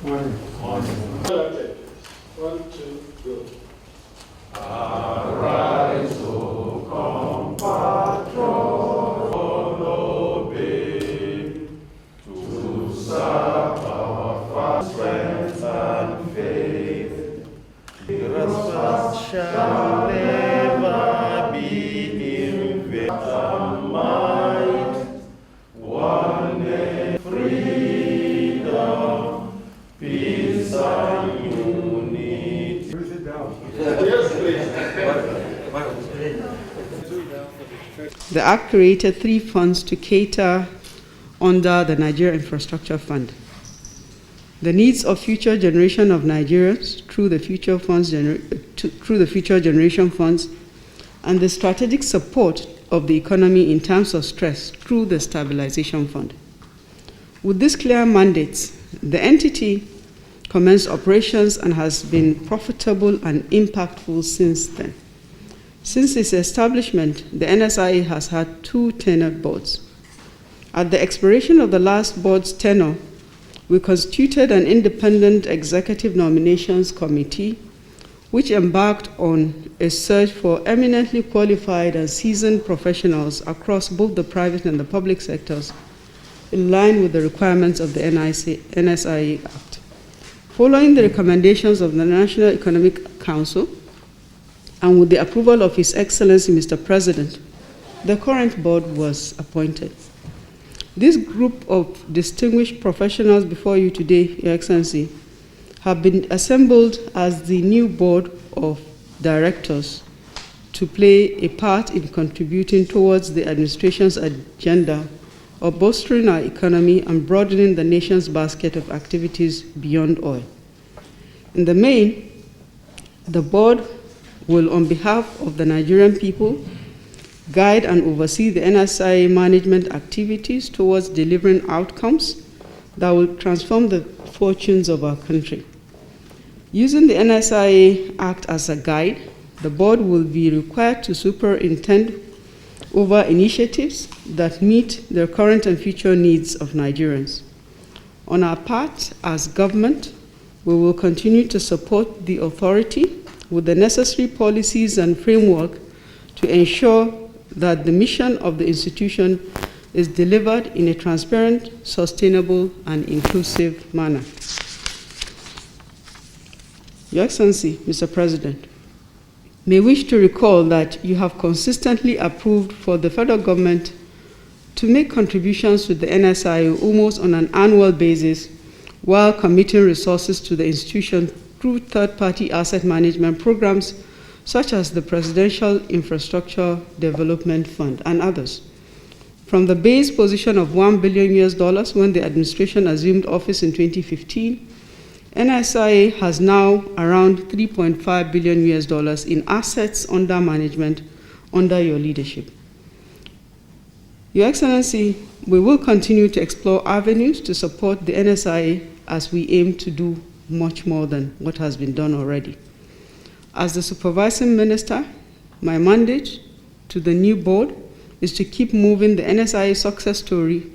Morning. One, two, go. Arise, O compatriot, obey, to serve our fast strength and faith. Respect shall never be in vain. Might, one name, freedom, peace and unity. Sit down. Yes, please. The Act created 3 funds to cater under the Nigeria Infrastructure Fund. The needs of future generation of Nigerians through the Future Generation Funds, and the strategic support of the economy in times of stress through the Stabilization Fund. With these clear mandates, the entity commenced operations and has been profitable and impactful since then. Since its establishment, the NSIA has had 2 tenured boards. At the expiration of the last board's tenure, we constituted an independent executive nominations committee, which embarked on a search for eminently qualified and seasoned professionals across both the private and the public sectors, in line with the requirements of the NSIA Act. Following the recommendations of the National Economic Council, and with the approval of His Excellency Mr. President, the current board was appointed. This group of distinguished professionals before you today, Your Excellency, have been assembled as the new board of directors to play a part in contributing towards the administration's agenda of bolstering our economy and broadening the nation's basket of activities beyond oil. In the main, the board will, on behalf of the Nigerian people, guide and oversee the NSIA management activities towards delivering outcomes that will transform the fortunes of our country. Using the NSIA Act as a guide, the board will be required to superintend over initiatives that meet the current and future needs of Nigerians. On our part, as government, we will continue to support the authority with the necessary policies and framework to ensure that the mission of the institution is delivered in a transparent, sustainable, and inclusive manner. Your Excellency, Mr. President, may wish to recall that you have consistently approved for the federal government to make contributions to the NSIA almost on an annual basis while committing resources to the institution through third-party asset management programs such as the Presidential Infrastructure Development Fund and others. From the base position of $1 billion when the administration assumed office in 2015, NSIA has now around $3.5 billion in assets under management under your leadership. Your Excellency, we will continue to explore avenues to support the NSIA as we aim to do much more than what has been done already. As the supervising minister, my mandate to the new board is to keep moving the NSIA success story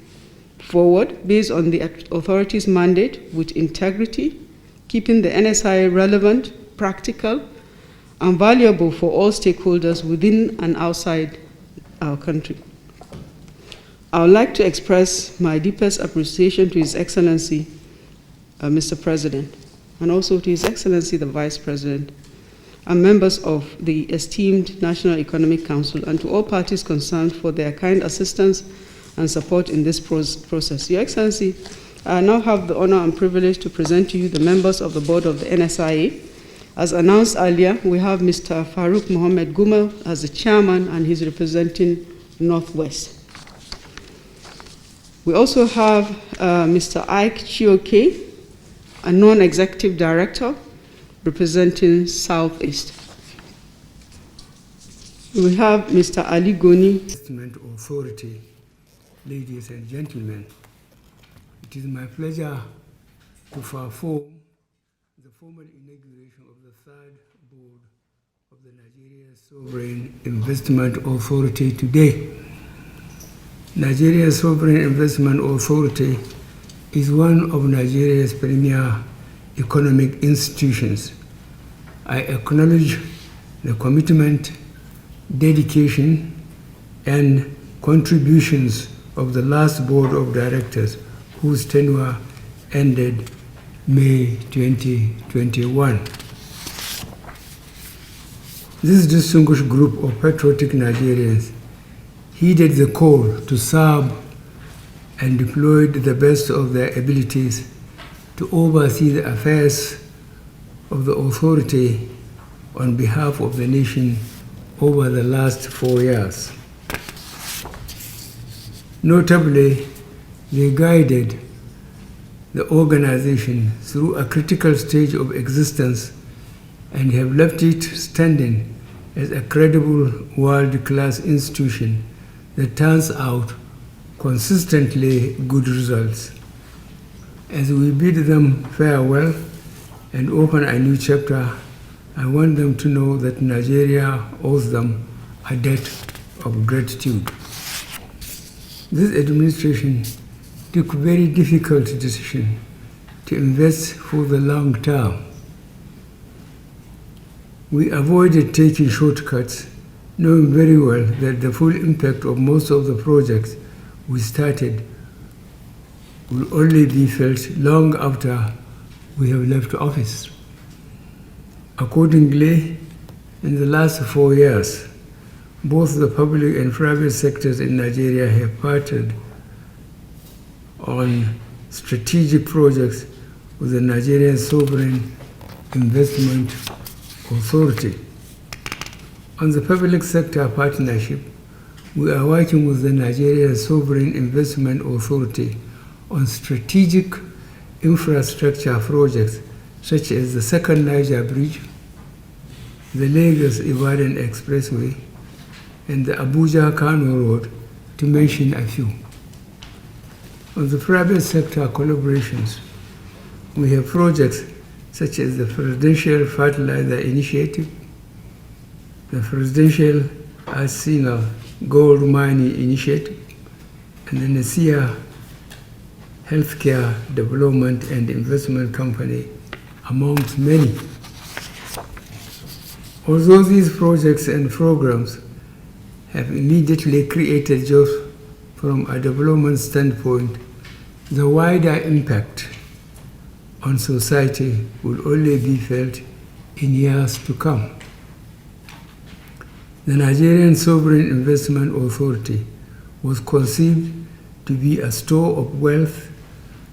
forward based on the authority's mandate with integrity, keeping the NSIA relevant, practical, and valuable for all stakeholders within and outside our country. I would like to express my deepest appreciation to His Excellency, Mr. President, and also to His Excellency, the Vice President, and members of the esteemed National Economic Council, and to all parties concerned for their kind assistance and support in this process. Your Excellency, I now have the honor and privilege to present to you the members of the board of the NSIA. As announced earlier, we have Mr. Farouk Mohammed Gumel as the chairman, and he's representing Northwest. We also have Mr. Ike Chioke, a non-executive director, representing Southeast. We have Mr. Ali Goni. Investment Authority, ladies and gentlemen, it is my pleasure to perform the formal inauguration of the third board of the Nigeria Sovereign Investment Authority today. Nigeria Sovereign Investment Authority is one of Nigeria's premier economic institutions. I acknowledge the commitment, dedication, and contributions of the last board of directors whose tenure ended May 2021. This distinguished group of patriotic Nigerians heeded the call to serve and deployed the best of their abilities to oversee the affairs of the authority on behalf of the nation over the last 4 years. Notably, they guided the organization through a critical stage of existence and have left it standing as a credible world-class institution that turns out consistently good results. As we bid them farewell and open a new chapter, I want them to know that Nigeria owes them a debt of gratitude. This administration took very difficult decision to invest for the long term. We avoided taking shortcuts, knowing very well that the full impact of most of the projects we started will only be felt long after we have left office. Accordingly, in the last 4 years, both the public and private sectors in Nigeria have partnered on strategic projects with the Nigerian Sovereign Investment Authority. On the public sector partnership, we are working with the Nigerian Sovereign Investment Authority on strategic infrastructure projects such as the Second Niger Bridge, the Lagos-Ibadan Expressway, and the Abuja-Kano Road, to mention a few. On the private sector collaborations, we have projects such as the Presidential Fertilizer Initiative, the Presidential Adesina Gold Mining Initiative, and the NSIA Healthcare Development and Investment Company, amongst many. Although these projects and programs have immediately created jobs from a development standpoint, the wider impact on society will only be felt in years to come. The Nigerian Sovereign Investment Authority was conceived to be a store of wealth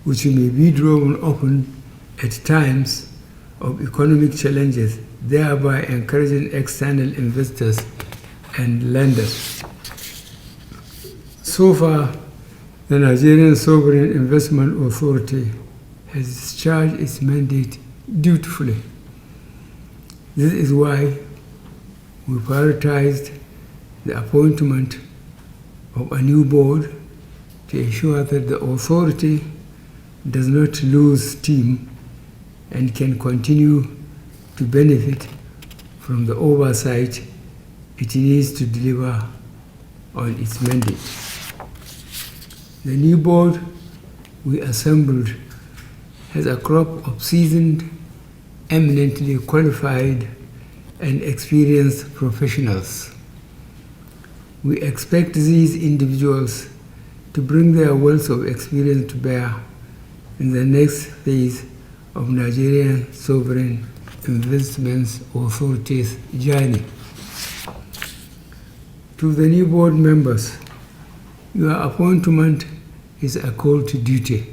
which may be drawn open at times of economic challenges, thereby encouraging external investors and lenders. So far, the Nigerian Sovereign Investment Authority has discharged its mandate dutifully. This is why we prioritized the appointment of a new board to ensure that the authority does not lose steam and can continue to benefit from the oversight it needs to deliver on its mandate. The new board we assembled has a crop of seasoned, eminently qualified, and experienced professionals. We expect these individuals to bring their wealth of experience to bear in the next phase of Nigerian Sovereign Investment Authority's journey. To the new board members, your appointment is a call to duty.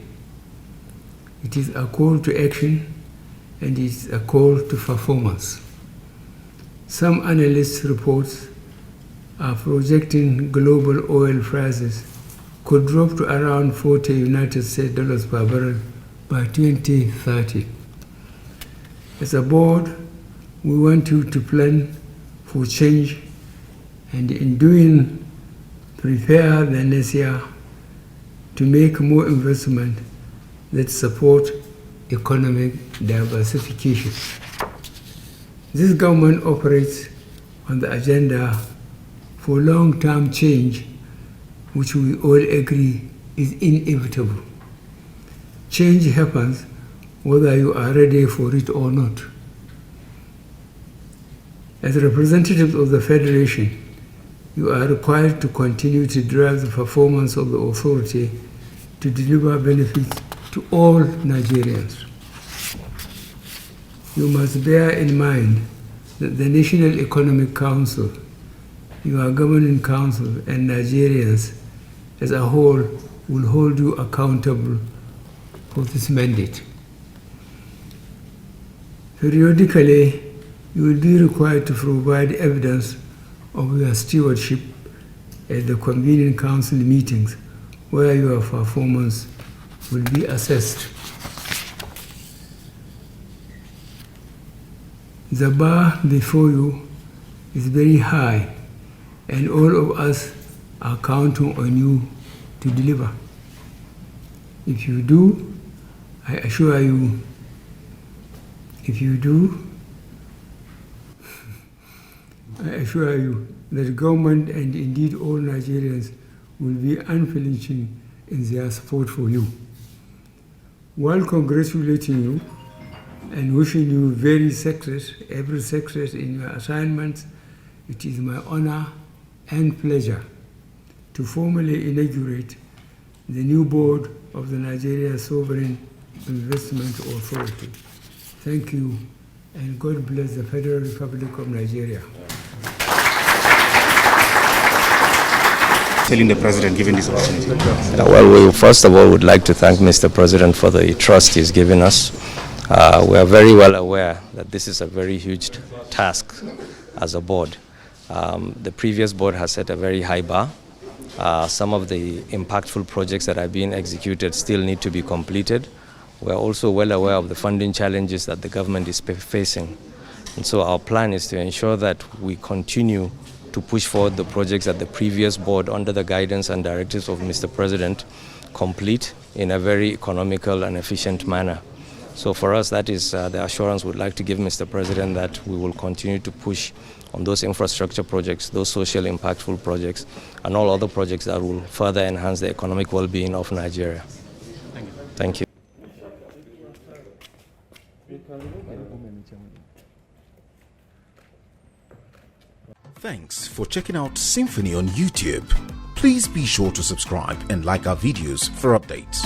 It is a call to action, and it is a call to performance. Some analysts' reports are projecting global oil prices could drop to around $40 United States dollars per barrel by 2030. As a board, we want you to plan for change, and in doing, prepare the NSIA to make more investment that support economic diversification. This government operates on the agenda for long-term change, which we all agree is inevitable. Change happens whether you are ready for it or not. As representatives of the Federation, you are required to continue to drive the performance of the authority to deliver benefits to all Nigerians. You must bear in mind that the National Economic Council, your governing council, and Nigerians as a whole will hold you accountable for this mandate. Periodically, you will be required to provide evidence of your stewardship at the convening council meetings where your performance will be assessed. The bar before you is very high, and all of us are counting on you to deliver. If you do, I assure you, that the government and indeed all Nigerians will be unflinching in their support for you. While congratulating you and wishing you every success in your assignments, it is my honor and pleasure to formally inaugurate the new board of the Nigeria Sovereign Investment Authority. Thank you, and God bless the Federal Republic of Nigeria. Telling the President, given this opportunity? Well, we first of all would like to thank Mr. President for the trust he's given us. We are very well aware that this is a very huge task as a board. The previous board has set a very high bar. Some of the impactful projects that are being executed still need to be completed. We are also well aware of the funding challenges that the government is facing. And so our plan is to ensure that we continue to push forward the projects that the previous board, under the guidance and directives of Mr. President, complete in a very economical and efficient manner. So for us, that is the assurance we'd like to give Mr. President, that we will continue to push on those infrastructure projects, those social impactful projects, and all other projects that will further enhance the economic well-being of Nigeria. Thank you. Thanks for checking out SYMFONI on YouTube. Please be sure to subscribe and like our videos for updates.